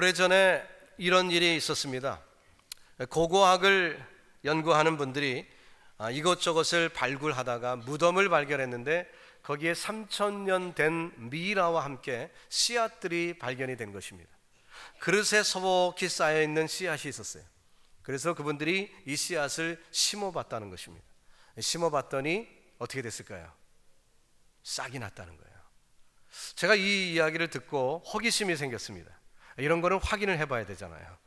오래전에 이런 일이 있었습니다. 고고학을 연구하는 분들이 이것저것을 발굴하다가 무덤을 발견했는데 거기에 3000년 된 미이라와 함께 씨앗들이 발견이 된 것입니다. 그릇에 소복히 쌓여있는 씨앗이 있었어요. 그래서 그분들이 이 씨앗을 심어봤다는 것입니다. 심어봤더니 어떻게 됐을까요? 싹이 났다는 거예요. 제가 이 이야기를 듣고 호기심이 생겼습니다. 이런 거는 확인을 해봐야 되잖아요.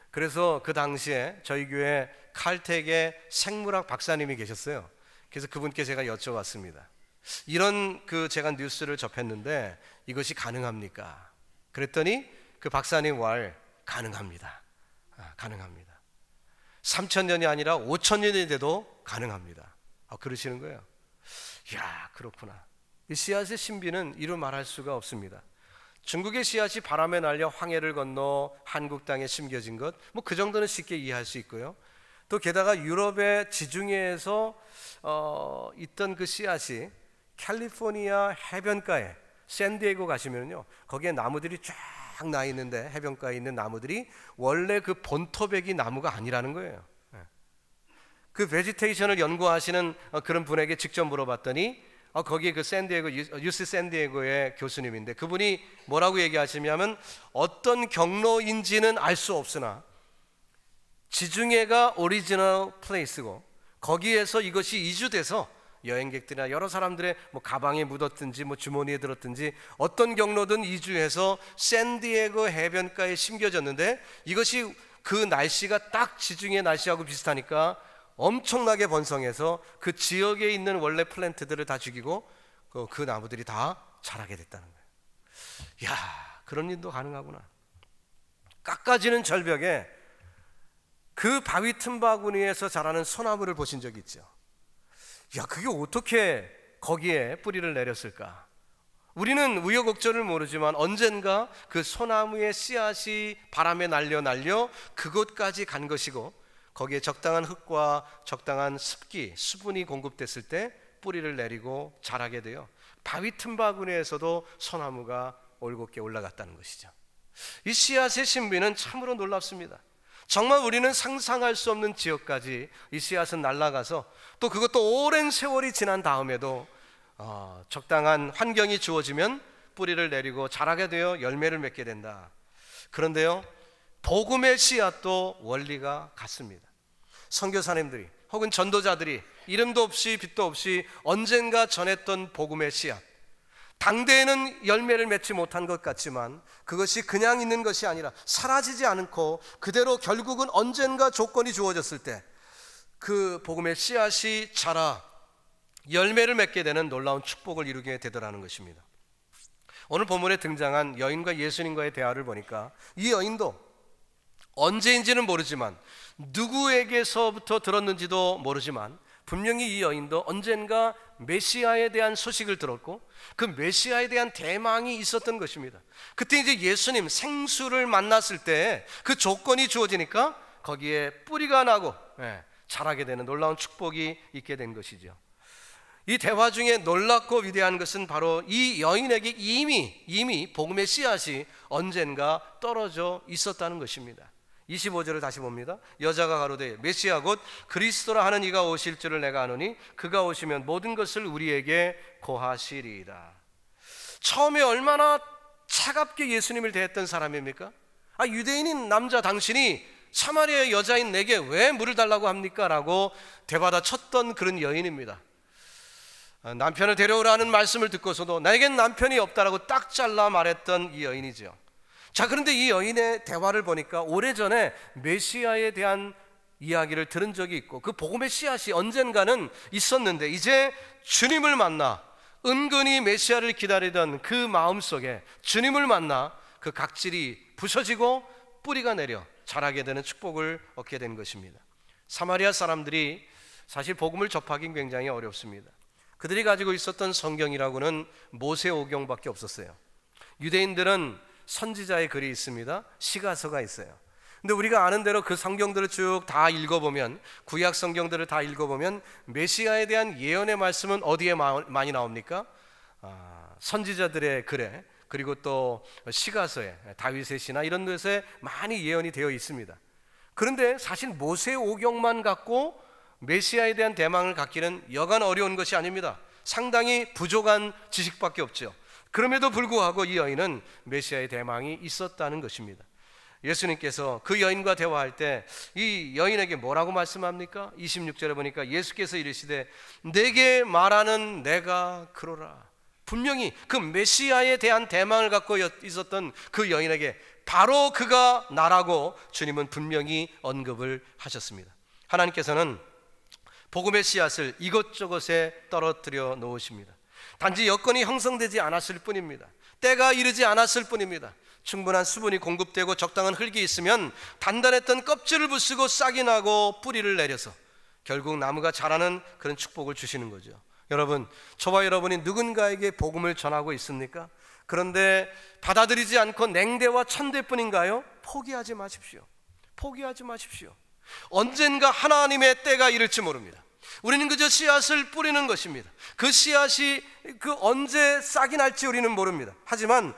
그래서 그 당시에 저희 교회 칼텍의 생물학 박사님이 계셨어요. 그래서 그분께 제가 여쭤봤습니다. 이런 제가 뉴스를 접했는데 이것이 가능합니까? 그랬더니 그 박사님 말 가능합니다. 가능합니다. 3000년이 아니라 5000년이 돼도 가능합니다. 그러시는 거예요. 이야, 그렇구나. 이 씨앗의 신비는 이루 말할 수가 없습니다. 중국의 씨앗이 바람에 날려 황해를 건너 한국 땅에 심겨진 것, 그 정도는 쉽게 이해할 수 있고요. 또 게다가 유럽의 지중해에서 있던 그 씨앗이 캘리포니아 해변가에 샌디에고 가시면요, 거기에 나무들이 쫙 나 있는데, 해변가에 있는 나무들이 원래 그 본토백이 나무가 아니라는 거예요. 그 베지테이션을 연구하시는 그런 분에게 직접 물어봤더니 거기 그 샌디에고, UC 샌디에고의 교수님인데 그분이 뭐라고 얘기하시냐면, 어떤 경로인지는 알 수 없으나 지중해가 오리지널 플레이스고 거기에서 이것이 이주돼서 여행객들이나 여러 사람들의 가방에 묻었든지 주머니에 들었든지 어떤 경로든 이주해서 샌디에고 해변가에 심겨졌는데, 이것이 그 날씨가 딱 지중해 날씨하고 비슷하니까 엄청나게 번성해서 그 지역에 있는 원래 플랜트들을 다 죽이고 그 나무들이 다 자라게 됐다는 거예요. 이야, 그런 일도 가능하구나. 깎아지는 절벽에 그 바위 틈바구니에서 자라는 소나무를 보신 적이 있죠? 야, 그게 어떻게 거기에 뿌리를 내렸을까? 우리는 우여곡절을 모르지만 언젠가 그 소나무의 씨앗이 바람에 날려 그곳까지 간 것이고, 거기에 적당한 흙과 적당한 습기, 수분이 공급됐을 때 뿌리를 내리고 자라게 돼요. 바위 틈바구니에서도 소나무가 올곧게 올라갔다는 것이죠. 이 씨앗의 신비는 참으로 놀랍습니다. 정말 우리는 상상할 수 없는 지역까지 이 씨앗은 날아가서, 또 그것도 오랜 세월이 지난 다음에도 적당한 환경이 주어지면 뿌리를 내리고 자라게 되어 열매를 맺게 된다. 그런데요, 복음의 씨앗도 원리가 같습니다. 선교사님들이 혹은 전도자들이 이름도 없이 빛도 없이 언젠가 전했던 복음의 씨앗, 당대에는 열매를 맺지 못한 것 같지만 그것이 그냥 있는 것이 아니라 사라지지 않고 그대로 결국은 언젠가 조건이 주어졌을 때 그 복음의 씨앗이 자라 열매를 맺게 되는 놀라운 축복을 이루게 되더라는 것입니다. 오늘 본문에 등장한 여인과 예수님과의 대화를 보니까 이 여인도 언제인지는 모르지만, 누구에게서부터 들었는지도 모르지만 분명히 이 여인도 언젠가 메시아에 대한 소식을 들었고 그 메시아에 대한 대망이 있었던 것입니다. 그때 이제 예수님 생수를 만났을 때 그 조건이 주어지니까 거기에 뿌리가 나고 자라게 되는 놀라운 축복이 있게 된 것이죠. 이 대화 중에 놀랍고 위대한 것은 바로 이 여인에게 이미 복음의 씨앗이 언젠가 떨어져 있었다는 것입니다. 25절을 다시 봅니다. 여자가 가로되 메시아 곧 그리스도라 하는 이가 오실 줄을 내가 아노니 그가 오시면 모든 것을 우리에게 고하시리이다. 처음에 얼마나 차갑게 예수님을 대했던 사람입니까? 유대인인 남자 당신이 사마리아 여자인 내게 왜 물을 달라고 합니까? 라고 되받아 쳤던 그런 여인입니다. 남편을 데려오라는 말씀을 듣고서도 나에겐 남편이 없다라고 딱 잘라 말했던 이 여인이죠. 자, 그런데 이 여인의 대화를 보니까 오래전에 메시아에 대한 이야기를 들은 적이 있고 그 복음의 씨앗이 언젠가는 있었는데, 이제 주님을 만나 은근히 메시아를 기다리던 그 마음속에 주님을 만나 그 각질이 부서지고 뿌리가 내려 자라게 되는 축복을 얻게 된 것입니다. 사마리아 사람들이 사실 복음을 접하기는 굉장히 어렵습니다. 그들이 가지고 있었던 성경이라고는 모세오경밖에 없었어요. 유대인들은 선지자의 글이 있습니다. 시가서가 있어요. 근데 우리가 아는 대로 그 성경들을 쭉 다 읽어보면, 구약 성경들을 다 읽어보면 메시아에 대한 예언의 말씀은 어디에 많이 나옵니까? 선지자들의 글에, 그리고 또 시가서에 다윗의 시나 이런 데서 많이 예언이 되어 있습니다. 그런데 사실 모세 오경만 갖고 메시아에 대한 대망을 갖기는 여간 어려운 것이 아닙니다. 상당히 부족한 지식밖에 없죠. 그럼에도 불구하고 이 여인은 메시아의 대망이 있었다는 것입니다. 예수님께서 그 여인과 대화할 때 이 여인에게 뭐라고 말씀합니까? 26절에 보니까 예수께서 이르시되 내게 말하는 내가 그러라. 분명히 그 메시아에 대한 대망을 갖고 있었던 그 여인에게 바로 그가 나라고 주님은 분명히 언급을 하셨습니다. 하나님께서는 복음의 씨앗을 이것저것에 떨어뜨려 놓으십니다. 단지 여건이 형성되지 않았을 뿐입니다. 때가 이르지 않았을 뿐입니다. 충분한 수분이 공급되고 적당한 흙이 있으면 단단했던 껍질을 부수고 싹이 나고 뿌리를 내려서 결국 나무가 자라는 그런 축복을 주시는 거죠. 여러분, 저와 여러분이 누군가에게 복음을 전하고 있습니까? 그런데 받아들이지 않고 냉대와 천대뿐인가요? 포기하지 마십시오. 포기하지 마십시오. 언젠가 하나님의 때가 이를지 모릅니다. 우리는 그저 씨앗을 뿌리는 것입니다. 그 씨앗이 언제 싹이 날지 우리는 모릅니다. 하지만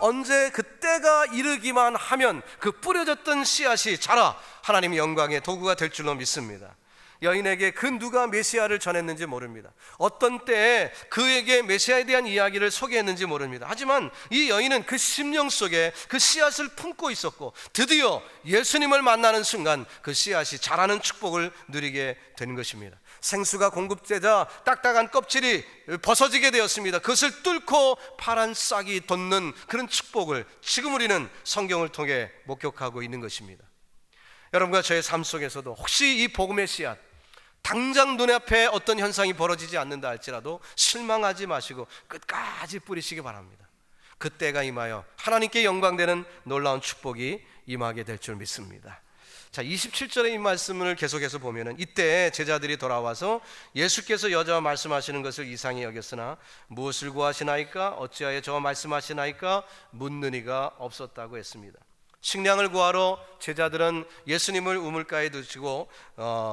언제 그 때가 이르기만 하면 그 뿌려졌던 씨앗이 자라 하나님의 영광의 도구가 될 줄로 믿습니다. 여인에게 그 누가 메시아를 전했는지 모릅니다. 어떤 때에 그에게 메시아에 대한 이야기를 소개했는지 모릅니다. 하지만 이 여인은 그 심령 속에 그 씨앗을 품고 있었고 드디어 예수님을 만나는 순간 그 씨앗이 자라는 축복을 누리게 되는 것입니다. 생수가 공급되자 딱딱한 껍질이 벗어지게 되었습니다. 그것을 뚫고 파란 싹이 돋는 그런 축복을 지금 우리는 성경을 통해 목격하고 있는 것입니다. 여러분과 저의 삶 속에서도 혹시 이 복음의 씨앗 당장 눈앞에 어떤 현상이 벌어지지 않는다 할지라도 실망하지 마시고 끝까지 뿌리시기 바랍니다. 그때가 임하여 하나님께 영광되는 놀라운 축복이 임하게 될 줄 믿습니다. 자, 27절의 이 말씀을 계속해서 보면은 이때 제자들이 돌아와서 예수께서 여자와 말씀하시는 것을 이상히 여겼으나 무엇을 구하시나이까? 어찌하여 저와 말씀하시나이까? 묻는 이가 없었다고 했습니다. 식량을 구하러 제자들은 예수님을 우물가에 두시고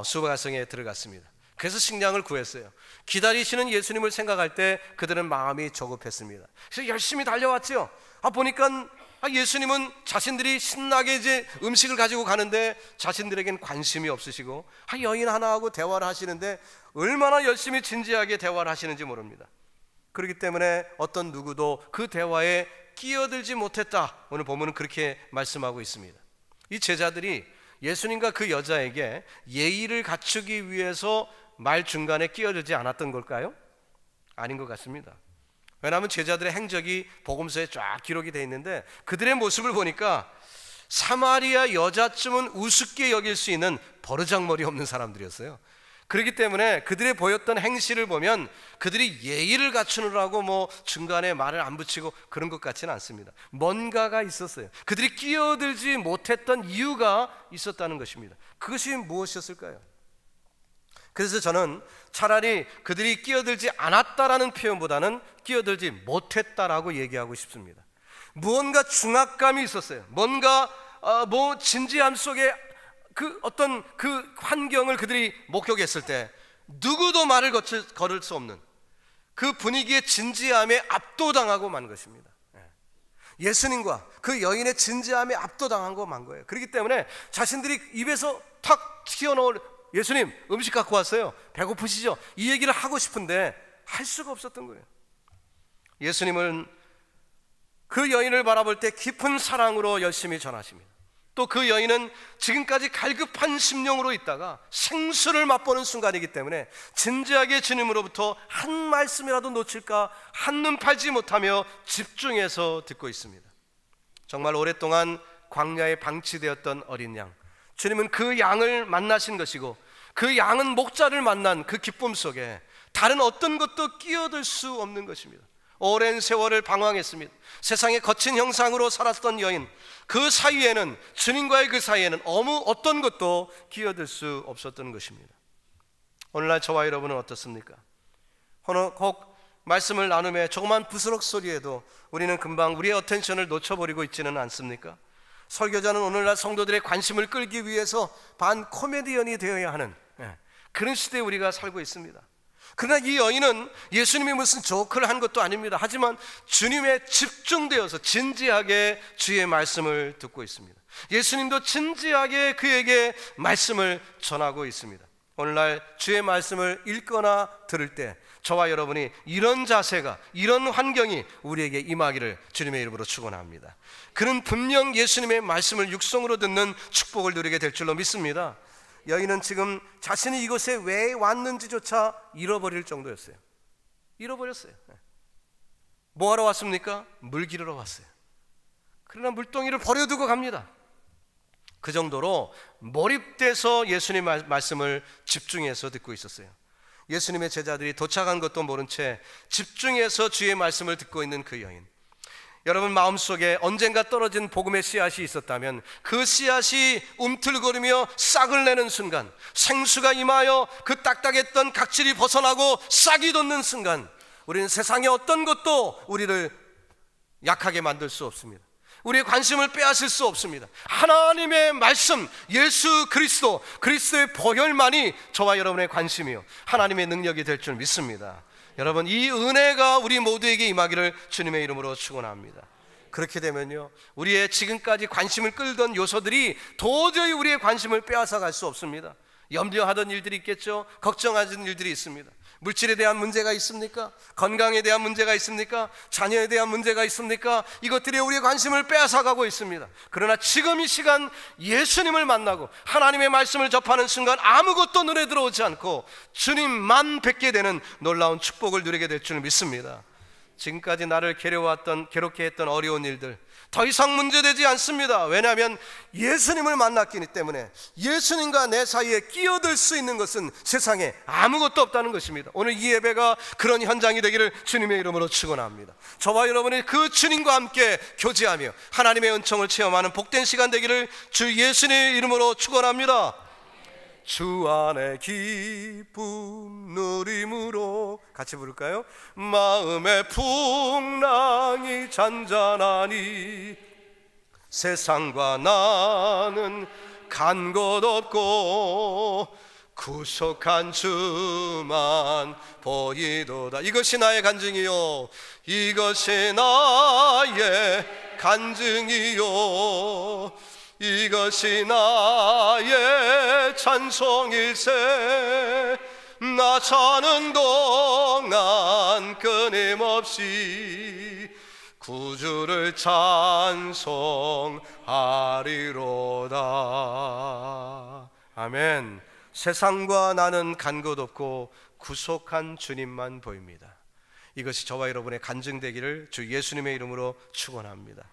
수가성에 들어갔습니다. 그래서 식량을 구했어요. 기다리시는 예수님을 생각할 때 그들은 마음이 조급했습니다. 그래서 열심히 달려왔죠. 보니까 예수님은 자신들이 신나게 이제 음식을 가지고 가는데 자신들에겐 관심이 없으시고 여인 하나하고 대화를 하시는데 얼마나 열심히 진지하게 대화를 하시는지 모릅니다. 그렇기 때문에 어떤 누구도 그 대화에 끼어들지 못했다. 오늘 본문은 그렇게 말씀하고 있습니다. 이 제자들이 예수님과 그 여자에게 예의를 갖추기 위해서 말 중간에 끼어들지 않았던 걸까요? 아닌 것 같습니다. 왜냐하면 제자들의 행적이 복음서에 쫙 기록이 되어 있는데 그들의 모습을 보니까 사마리아 여자쯤은 우습게 여길 수 있는 버르장머리 없는 사람들이었어요. 그렇기 때문에 그들의 보였던 행실을 보면 그들이 예의를 갖추느라고 중간에 말을 안 붙이고 그런 것 같지는 않습니다. 뭔가가 있었어요. 그들이 끼어들지 못했던 이유가 있었다는 것입니다. 그것이 무엇이었을까요? 그래서 저는 차라리 그들이 끼어들지 않았다라는 표현보다는 끼어들지 못했다라고 얘기하고 싶습니다. 무언가 중압감이 있었어요. 뭔가 진지함 속에 어떤 환경을 그들이 목격했을 때 누구도 말을 걸을 수 없는 그 분위기의 진지함에 압도당하고 만 것입니다. 예수님과 그 여인의 진지함에 압도당하고 만 거예요. 그렇기 때문에 자신들이 입에서 탁 튀어나올 예수님 음식 갖고 왔어요. 배고프시죠? 이 얘기를 하고 싶은데 할 수가 없었던 거예요. 예수님은 그 여인을 바라볼 때 깊은 사랑으로 열심히 전하십니다. 또 그 여인은 지금까지 갈급한 심령으로 있다가 생수를 맛보는 순간이기 때문에 진지하게 주님으로부터 한 말씀이라도 놓칠까 한눈 팔지 못하며 집중해서 듣고 있습니다. 정말 오랫동안 광야에 방치되었던 어린 양, 주님은 그 양을 만나신 것이고 그 양은 목자를 만난 그 기쁨 속에 다른 어떤 것도 끼어들 수 없는 것입니다. 오랜 세월을 방황했습니다. 세상의 거친 형상으로 살았던 여인, 그 사이에는 주님과의 그 사이에는 어떤 것도 끼어들 수 없었던 것입니다. 오늘날 저와 여러분은 어떻습니까? 혹 말씀을 나눔에 조그만 부스럭 소리에도 우리는 금방 우리의 어텐션을 놓쳐버리고 있지는 않습니까? 설교자는 오늘날 성도들의 관심을 끌기 위해서 반 코미디언이 되어야 하는 그런 시대에 우리가 살고 있습니다. 그러나 이 여인은 예수님이 무슨 조크를 한 것도 아닙니다. 하지만 주님에 집중되어서 진지하게 주의 말씀을 듣고 있습니다. 예수님도 진지하게 그에게 말씀을 전하고 있습니다. 오늘날 주의 말씀을 읽거나 들을 때 저와 여러분이 이런 자세가, 이런 환경이 우리에게 임하기를 주님의 이름으로 축원합니다. 그는 분명 예수님의 말씀을 육성으로 듣는 축복을 누리게 될 줄로 믿습니다. 여인은 지금 자신이 이곳에 왜 왔는지조차 잃어버릴 정도였어요. 잃어버렸어요. 뭐하러 왔습니까? 물 기르러 왔어요. 그러나 물동이를 버려두고 갑니다. 그 정도로 몰입돼서 예수님 말씀을 집중해서 듣고 있었어요. 예수님의 제자들이 도착한 것도 모른 채 집중해서 주의 말씀을 듣고 있는 그 여인, 여러분 마음속에 언젠가 떨어진 복음의 씨앗이 있었다면 그 씨앗이 움틀거리며 싹을 내는 순간, 생수가 임하여 그 딱딱했던 각질이 벗어나고 싹이 돋는 순간, 우리는 세상의 어떤 것도 우리를 약하게 만들 수 없습니다. 우리의 관심을 빼앗을 수 없습니다. 하나님의 말씀, 예수 그리스도, 그리스도의 보혈만이 저와 여러분의 관심이요 하나님의 능력이 될 줄 믿습니다. 여러분, 이 은혜가 우리 모두에게 임하기를 주님의 이름으로 축원합니다. 그렇게 되면요, 우리의 지금까지 관심을 끌던 요소들이 도저히 우리의 관심을 빼앗아 갈 수 없습니다. 염려하던 일들이 있겠죠. 걱정하던 일들이 있습니다. 물질에 대한 문제가 있습니까? 건강에 대한 문제가 있습니까? 자녀에 대한 문제가 있습니까? 이것들이 우리의 관심을 빼앗아가고 있습니다. 그러나 지금 이 시간 예수님을 만나고 하나님의 말씀을 접하는 순간 아무것도 눈에 들어오지 않고 주님만 뵙게 되는 놀라운 축복을 누리게 될 줄 믿습니다. 지금까지 나를 괴롭게 했던 어려운 일들 더 이상 문제되지 않습니다. 왜냐하면 예수님을 만났기 때문에 예수님과 내 사이에 끼어들 수 있는 것은 세상에 아무것도 없다는 것입니다. 오늘 이 예배가 그런 현장이 되기를 주님의 이름으로 축원합니다. 저와 여러분이 그 주님과 함께 교제하며 하나님의 은총을 체험하는 복된 시간 되기를 주 예수님의 이름으로 축원합니다. 주 안에 기쁨 누림으로 같이 부를까요? 마음의 풍랑이 잔잔하니 세상과 나는 간 곳 없고 구속한 주만 보이도다. 이것이 나의 간증이요, 이것이 나의 간증이요, 이것이 나의 찬송일세. 나 사는 동안 끊임없이 구주를 찬송하리로다. 아멘. 세상과 나는 간 곳 없고 구속한 주님만 보입니다. 이것이 저와 여러분의 간증되기를 주 예수님의 이름으로 축원합니다.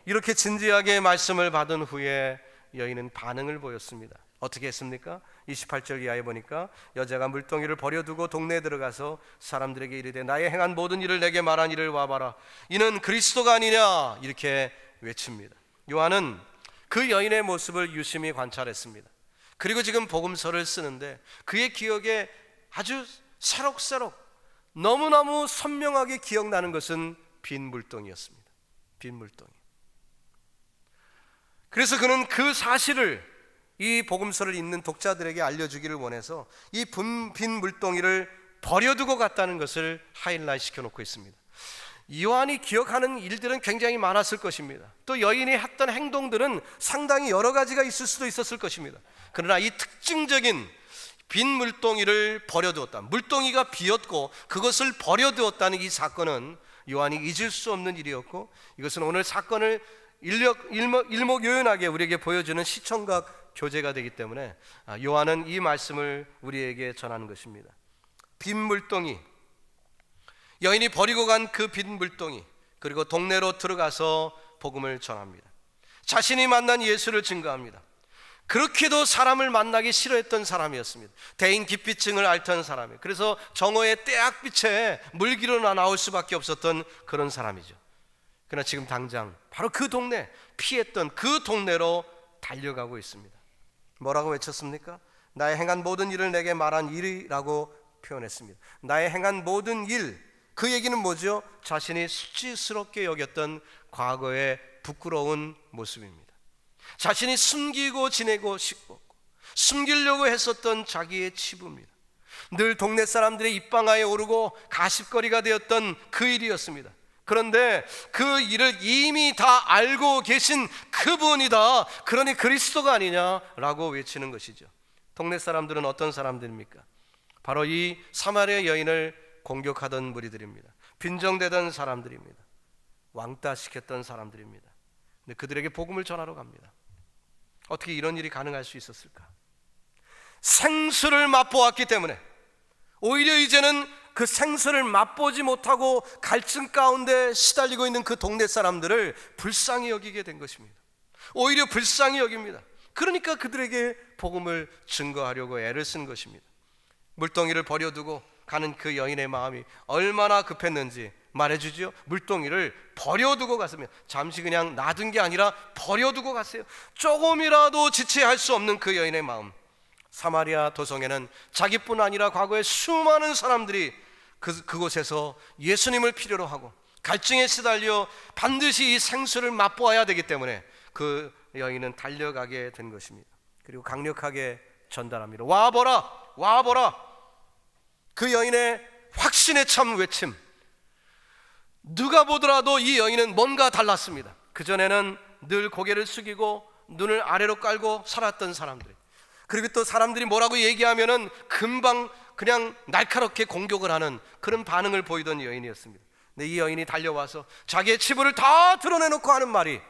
이렇게 진지하게 말씀을 받은 후에 여인은 반응을 보였습니다. 어떻게 했습니까? 28절 이하에 보니까 여자가 물동이를 버려두고 동네에 들어가서 사람들에게 이르되 나의 행한 모든 일을 내게 말한 이를 와봐라. 이는 그리스도가 아니냐 이렇게 외칩니다. 요한은 그 여인의 모습을 유심히 관찰했습니다. 그리고 지금 복음서를 쓰는데 그의 기억에 아주 새록새록 너무너무 선명하게 기억나는 것은 빈 물동이었습니다. 빈 물동이. 그래서 그는 그 사실을 이 복음서를 읽는 독자들에게 알려주기를 원해서 이 빈 물동이를 버려두고 갔다는 것을 하이라이트 시켜놓고 있습니다. 요한이 기억하는 일들은 굉장히 많았을 것입니다. 또 여인이 했던 행동들은 상당히 여러 가지가 있을 수도 있었을 것입니다. 그러나 이 특징적인 빈 물동이를 버려두었다, 물동이가 비었고 그것을 버려두었다는 이 사건은 요한이 잊을 수 없는 일이었고, 이것은 오늘 사건을 일목요연하게 우리에게 보여주는 시청각 교재가 되기 때문에 요한은 이 말씀을 우리에게 전하는 것입니다. 빈 물동이, 여인이 버리고 간 그 빈 물동이, 그리고 동네로 들어가서 복음을 전합니다. 자신이 만난 예수를 증거합니다. 그렇게도 사람을 만나기 싫어했던 사람이었습니다. 대인 기피증을 앓던 사람이에요. 그래서 정오의 떼약빛에 물기로 나올 수밖에 없었던 그런 사람이죠. 그러나 지금 당장 바로 그 동네, 피했던 그 동네로 달려가고 있습니다. 뭐라고 외쳤습니까? 나의 행한 모든 일을 내게 말한 일이라고 표현했습니다. 나의 행한 모든 일, 그 얘기는 뭐죠? 자신이 수치스럽게 여겼던 과거의 부끄러운 모습입니다. 자신이 숨기고 지내고 싶었고 숨기려고 했었던 자기의 치부입니다. 늘 동네 사람들의 입방아에 오르고 가십거리가 되었던 그 일이었습니다. 그런데 그 일을 이미 다 알고 계신 그분이다, 그러니 그리스도가 아니냐라고 외치는 것이죠. 동네 사람들은 어떤 사람들입니까? 바로 이 사마리아 여인을 공격하던 무리들입니다. 빈정대던 사람들입니다. 왕따시켰던 사람들입니다. 근데 그들에게 복음을 전하러 갑니다. 어떻게 이런 일이 가능할 수 있었을까? 생수를 맛보았기 때문에, 오히려 이제는 그 생수를 맛보지 못하고 갈증 가운데 시달리고 있는 그 동네 사람들을 불쌍히 여기게 된 것입니다. 오히려 불쌍히 여깁니다. 그러니까 그들에게 복음을 증거하려고 애를 쓴 것입니다. 물동이를 버려두고 가는 그 여인의 마음이 얼마나 급했는지 말해주죠. 물동이를 버려두고 갔으면, 잠시 그냥 놔둔 게 아니라 버려두고 갔어요. 조금이라도 지체할 수 없는 그 여인의 마음. 사마리아 도성에는 자기뿐 아니라 과거에 수많은 사람들이 그곳에서 예수님을 필요로 하고 갈증에 시달려 반드시 이 생수를 맛보아야 되기 때문에 그 여인은 달려가게 된 것입니다. 그리고 강력하게 전달합니다. 와보라, 와보라. 그 여인의 확신에 참 외침. 누가 보더라도 이 여인은 뭔가 달랐습니다. 그전에는 늘 고개를 숙이고 눈을 아래로 깔고 살았던 사람들, 그리고 또 사람들이 뭐라고 얘기하면은 금방 그냥 날카롭게 공격을 하는 그런 반응을 보이던 여인이었습니다. 근데 이 여인이 달려와서 자기의 치부를 다 드러내놓고 하는 말이,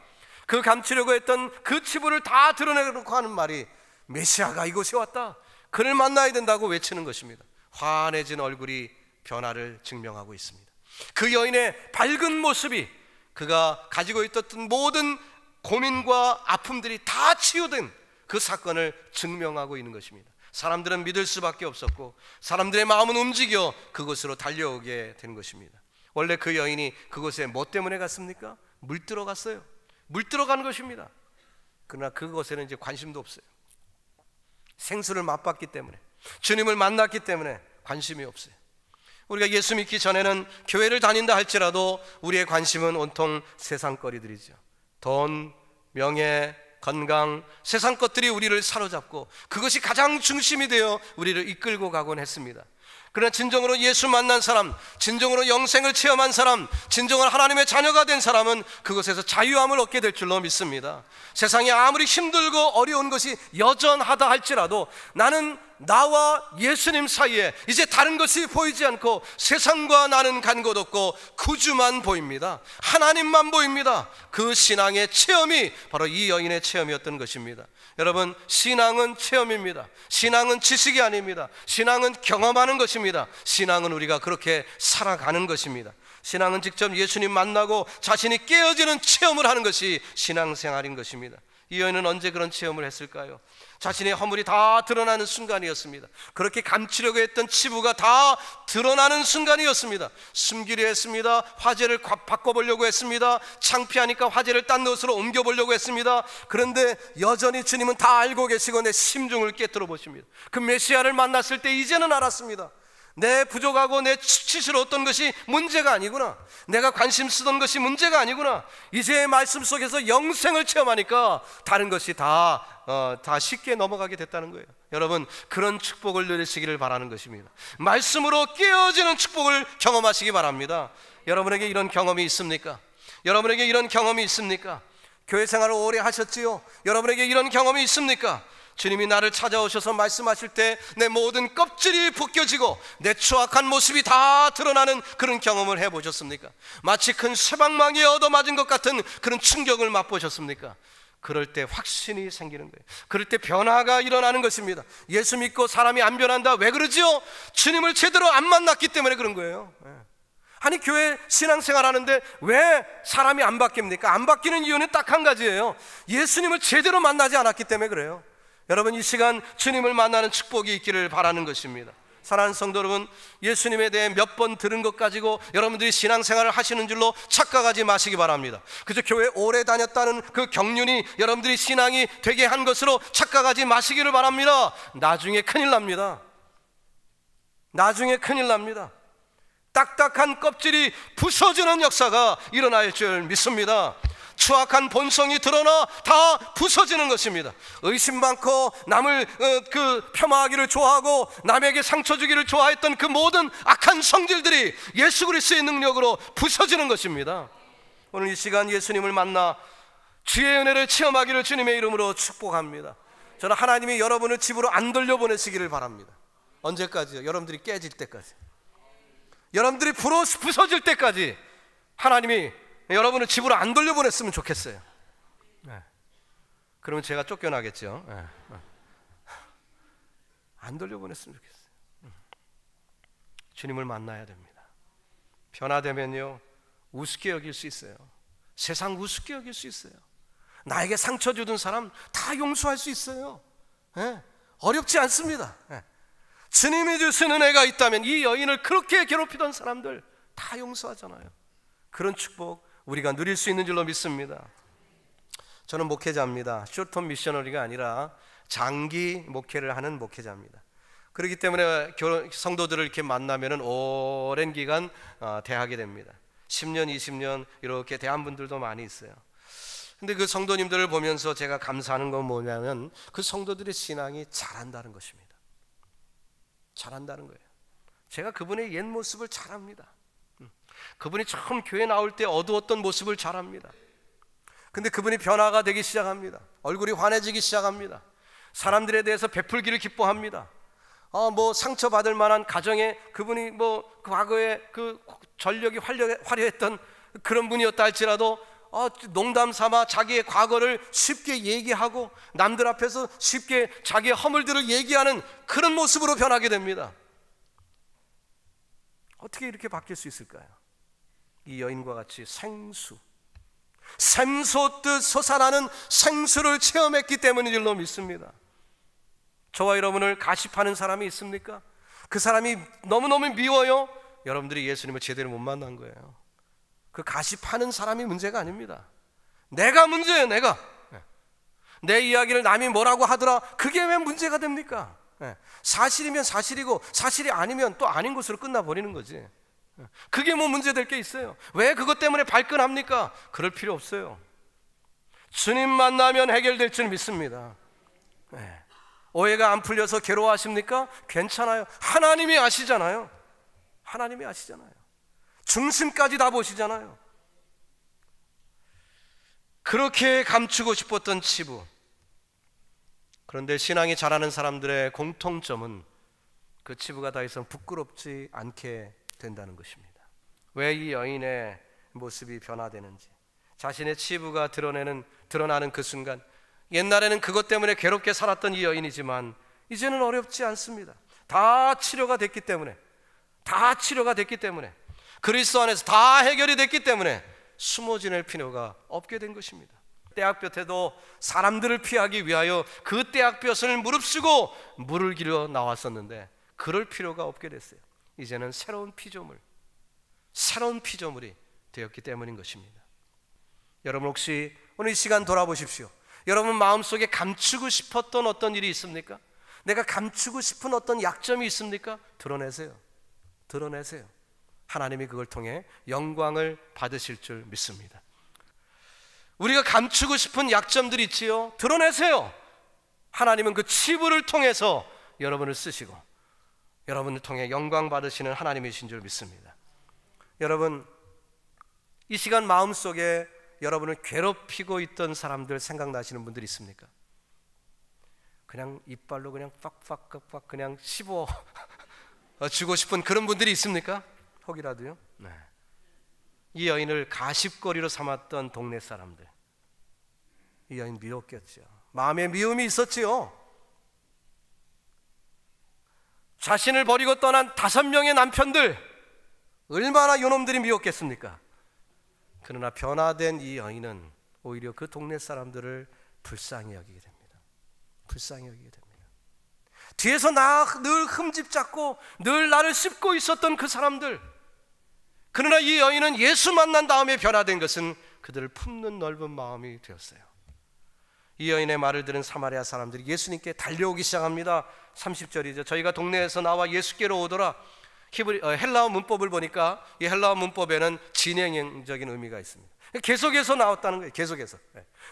그 감추려고 했던 그 치부를 다 드러내놓고 하는 말이, 메시아가 이곳에 왔다, 그를 만나야 된다고 외치는 것입니다. 환해진 얼굴이 변화를 증명하고 있습니다. 그 여인의 밝은 모습이 그가 가지고 있었던 모든 고민과 아픔들이 다 치유된 그 사건을 증명하고 있는 것입니다. 사람들은 믿을 수밖에 없었고 사람들의 마음은 움직여 그곳으로 달려오게 된 것입니다. 원래 그 여인이 그곳에 뭐 때문에 갔습니까? 물 뜨러 갔어요. 물 뜨러 간 것입니다. 그러나 그곳에는 이제 관심도 없어요. 생수를 맛봤기 때문에, 주님을 만났기 때문에 관심이 없어요. 우리가 예수 믿기 전에는 교회를 다닌다 할지라도 우리의 관심은 온통 세상 거리들이죠. 돈, 명예, 건강, 세상 것들이 우리를 사로잡고 그것이 가장 중심이 되어 우리를 이끌고 가곤 했습니다. 그러나 진정으로 예수 만난 사람, 진정으로 영생을 체험한 사람, 진정으로 하나님의 자녀가 된 사람은 그것에서 자유함을 얻게 될 줄로 믿습니다. 세상이 아무리 힘들고 어려운 것이 여전하다 할지라도 나는 나와 예수님 사이에 이제 다른 것이 보이지 않고 세상과 나는 간 곳 없고 구주만 보입니다. 하나님만 보입니다. 그 신앙의 체험이 바로 이 여인의 체험이었던 것입니다. 여러분, 신앙은 체험입니다. 신앙은 지식이 아닙니다. 신앙은 경험하는 것입니다. 신앙은 우리가 그렇게 살아가는 것입니다. 신앙은 직접 예수님 만나고 자신이 깨어지는 체험을 하는 것이 신앙생활인 것입니다. 이 여인은 언제 그런 체험을 했을까요? 자신의 허물이 다 드러나는 순간이었습니다. 그렇게 감추려고 했던 치부가 다 드러나는 순간이었습니다. 숨기려 했습니다. 화제를 바꿔보려고 했습니다. 창피하니까 화제를 딴 곳으로 옮겨보려고 했습니다. 그런데 여전히 주님은 다 알고 계시고 내 심중을 깨뜨려 보십니다. 그 메시아를 만났을 때 이제는 알았습니다. 내 부족하고 내 수치스러웠던 것이 문제가 아니구나, 내가 관심 쓰던 것이 문제가 아니구나. 이제 말씀 속에서 영생을 체험하니까 다른 것이 다 쉽게 넘어가게 됐다는 거예요. 여러분, 그런 축복을 누리시기를 바라는 것입니다. 말씀으로 깨어지는 축복을 경험하시기 바랍니다. 여러분에게 이런 경험이 있습니까? 여러분에게 이런 경험이 있습니까? 교회 생활을 오래 하셨지요? 여러분에게 이런 경험이 있습니까? 주님이 나를 찾아오셔서 말씀하실 때 내 모든 껍질이 벗겨지고 내 추악한 모습이 다 드러나는 그런 경험을 해보셨습니까? 마치 큰 쇠방망이에 얻어맞은 것 같은 그런 충격을 맛보셨습니까? 그럴 때 확신이 생기는 거예요. 그럴 때 변화가 일어나는 것입니다. 예수 믿고 사람이 안 변한다, 왜 그러지요? 주님을 제대로 안 만났기 때문에 그런 거예요. 아니, 교회 신앙생활 하는데 왜 사람이 안 바뀝니까? 안 바뀌는 이유는 딱 한 가지예요. 예수님을 제대로 만나지 않았기 때문에 그래요. 여러분, 이 시간 주님을 만나는 축복이 있기를 바라는 것입니다. 사랑하는 성도 여러분, 예수님에 대해 몇 번 들은 것 가지고 여러분들이 신앙생활을 하시는 줄로 착각하지 마시기 바랍니다. 그저 교회 오래 다녔다는 그 경륜이 여러분들이 신앙이 되게 한 것으로 착각하지 마시기를 바랍니다. 나중에 큰일 납니다. 나중에 큰일 납니다. 딱딱한 껍질이 부서지는 역사가 일어날 줄 믿습니다. 추악한 본성이 드러나 다 부서지는 것입니다. 의심 많고 남을 폄하하기를 좋아하고 남에게 상처 주기를 좋아했던 그 모든 악한 성질들이 예수 그리스도의 능력으로 부서지는 것입니다. 오늘 이 시간 예수님을 만나 주의 은혜를 체험하기를 주님의 이름으로 축복합니다. 저는 하나님이 여러분을 집으로 안 돌려보내시기를 바랍니다. 언제까지요? 여러분들이 깨질 때까지, 여러분들이 부서질 때까지 하나님이 여러분을 집으로 안 돌려보냈으면 좋겠어요. 그러면 제가 쫓겨나겠죠. 안 돌려보냈으면 좋겠어요. 주님을 만나야 됩니다. 변화되면요, 우습게 여길 수 있어요. 세상 우습게 여길 수 있어요. 나에게 상처 주던 사람 다 용서할 수 있어요. 어렵지 않습니다. 주님이 주신 은혜가 있다면 이 여인을 그렇게 괴롭히던 사람들 다 용서하잖아요. 그런 축복 우리가 누릴 수 있는 줄로 믿습니다. 저는 목회자입니다. 숏텀 미셔너리가 아니라 장기 목회를 하는 목회자입니다. 그렇기 때문에 성도들을 이렇게 만나면 오랜 기간 대하게 됩니다. 10년, 20년 이렇게 대한 분들도 많이 있어요. 근데 그 성도님들을 보면서 제가 감사하는 건 뭐냐면 그 성도들의 신앙이 자란다는 것입니다. 자란다는 거예요. 제가 그분의 옛 모습을 잘 압니다. 그분이 처음 교회 나올 때 어두웠던 모습을 잘 압니다. 근데 그분이 변화가 되기 시작합니다. 얼굴이 환해지기 시작합니다. 사람들에 대해서 베풀기를 기뻐합니다. 뭐 상처받을 만한 가정에 그분이 뭐 과거에 그 전력이 화려했던 그런 분이었다 할지라도 농담 삼아 자기의 과거를 쉽게 얘기하고 남들 앞에서 쉽게 자기의 허물들을 얘기하는 그런 모습으로 변하게 됩니다. 어떻게 이렇게 바뀔 수 있을까요? 이 여인과 같이 샘솟듯 솟아나는 생수를 체험했기 때문인 줄로 믿습니다. 저와 여러분을 가십하는 사람이 있습니까? 그 사람이 너무너무 미워요? 여러분들이 예수님을 제대로 못 만난 거예요. 그 가십하는 사람이 문제가 아닙니다. 내가 문제예요. 내가 내 이야기를 남이 뭐라고 하더라, 그게 왜 문제가 됩니까? 사실이면 사실이고 사실이 아니면 또 아닌 것으로 끝나버리는 거지. 그게 뭐 문제될 게 있어요? 왜 그것 때문에 발끈합니까? 그럴 필요 없어요. 주님 만나면 해결될 줄 믿습니다. 오해가 안 풀려서 괴로워하십니까? 괜찮아요. 하나님이 아시잖아요. 하나님이 아시잖아요. 중심까지 다 보시잖아요. 그렇게 감추고 싶었던 치부. 그런데 신앙이 자라는 사람들의 공통점은 그 치부가 더 이상 부끄럽지 않게 된다는 것입니다. 왜 이 여인의 모습이 변화되는지, 자신의 치부가 드러나는 그 순간, 옛날에는 그것 때문에 괴롭게 살았던 이 여인이지만 이제는 어렵지 않습니다. 다 치료가 됐기 때문에, 그리스도 안에서 다 해결이 됐기 때문에 숨어 지낼 필요가 없게 된 것입니다. 떼약볕에도 사람들을 피하기 위하여 그 떼약볕을 무릅쓰고 물을 기르러 나왔었는데 그럴 필요가 없게 됐어요. 이제는 새로운 피조물이 되었기 때문인 것입니다. 여러분 혹시 오늘 이 시간 돌아보십시오. 여러분 마음속에 감추고 싶었던 어떤 일이 있습니까? 내가 감추고 싶은 어떤 약점이 있습니까? 드러내세요. 하나님이 그걸 통해 영광을 받으실 줄 믿습니다. 우리가 감추고 싶은 약점들이 있지요. 드러내세요. 하나님은 그 치부를 통해서 여러분을 쓰시고 여러분을 통해 영광 받으시는 하나님이신 줄 믿습니다. 여러분, 이 시간 마음속에 여러분을 괴롭히고 있던 사람들 생각나시는 분들 있습니까? 그냥 이빨로 그냥 빡빡 그냥 씹어 주고 싶은 그런 분들이 있습니까? 혹이라도요? 네. 이 여인을 가십거리로 삼았던 동네 사람들, 이 여인 미웠겠죠. 마음에 미움이 있었지요. 자신을 버리고 떠난 5명의 남편들, 얼마나 요놈들이 미웠겠습니까? 그러나 변화된 이 여인은 오히려 그 동네 사람들을 불쌍히 여기게 됩니다. 뒤에서 늘 흠집 잡고 늘 나를 씹고 있었던 그 사람들, 그러나 이 여인은 예수 만난 다음에 변화된 것은 그들을 품는 넓은 마음이 되었어요. 이 여인의 말을 들은 사마리아 사람들이 예수님께 달려오기 시작합니다. 30절이죠. 저희가 동네에서 나와 예수께로 오더라. 헬라어 문법을 보니까 이 헬라어 문법에는 진행적인 의미가 있습니다. 계속해서 나왔다는 거예요. 계속해서.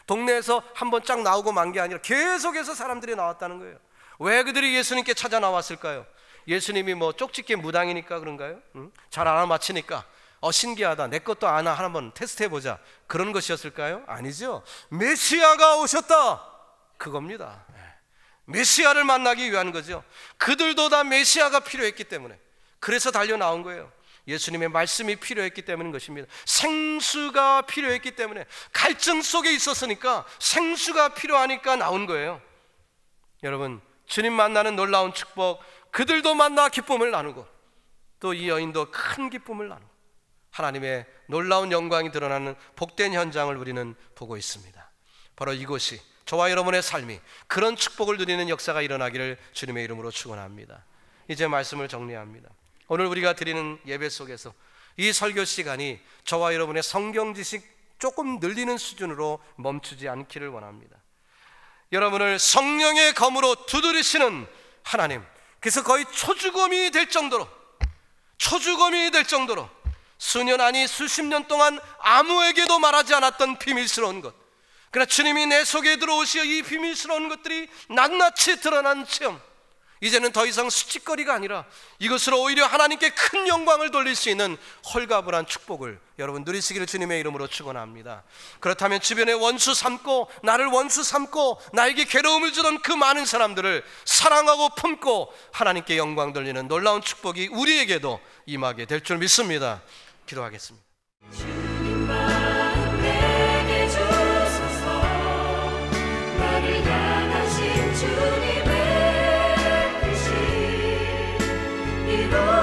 동네에서 한번 쫙 나오고 만 게 아니라 계속해서 사람들이 나왔다는 거예요. 왜 그들이 예수님께 찾아 나왔을까요? 예수님이 뭐 쪽집게 무당이니까 그런가요? 잘 알아맞히니까 신기하다, 내 것도 아나, 한번 테스트해보자, 그런 것이었을까요? 아니죠. 메시아가 오셨다, 그겁니다. 메시아를 만나기 위한 거죠. 그들도 다 메시아가 필요했기 때문에, 그래서 달려 나온 거예요. 예수님의 말씀이 필요했기 때문인 것입니다. 생수가 필요했기 때문에, 갈증 속에 있었으니까 생수가 필요하니까 나온 거예요. 여러분, 주님 만나는 놀라운 축복, 그들도 만나 기쁨을 나누고 또 이 여인도 큰 기쁨을 나누고 하나님의 놀라운 영광이 드러나는 복된 현장을 우리는 보고 있습니다. 바로 이곳이 저와 여러분의 삶이 그런 축복을 누리는 역사가 일어나기를 주님의 이름으로 축원합니다. 이제 말씀을 정리합니다. 오늘 우리가 드리는 예배 속에서 이 설교 시간이 저와 여러분의 성경 지식 조금 늘리는 수준으로 멈추지 않기를 원합니다. 여러분을 성령의 검으로 두드리시는 하나님, 그래서 거의 초주검이 될 정도로 수년 아니 수십 년 동안 아무에게도 말하지 않았던 비밀스러운 것, 그러나 주님이 내 속에 들어오시어 이 비밀스러운 것들이 낱낱이 드러난 체험, 이제는 더 이상 수치거리가 아니라 이것으로 오히려 하나님께 큰 영광을 돌릴 수 있는 홀가분한 축복을 여러분 누리시기를 주님의 이름으로 축원합니다. 그렇다면 주변에 원수 삼고 나를 원수 삼고 나에게 괴로움을 주던 그 많은 사람들을 사랑하고 품고 하나님께 영광 돌리는 놀라운 축복이 우리에게도 임하게 될 줄 믿습니다. 기도하겠습니다. 주님만 내게 주소서. 나를 향하신 주님의 뜻이 이루어지게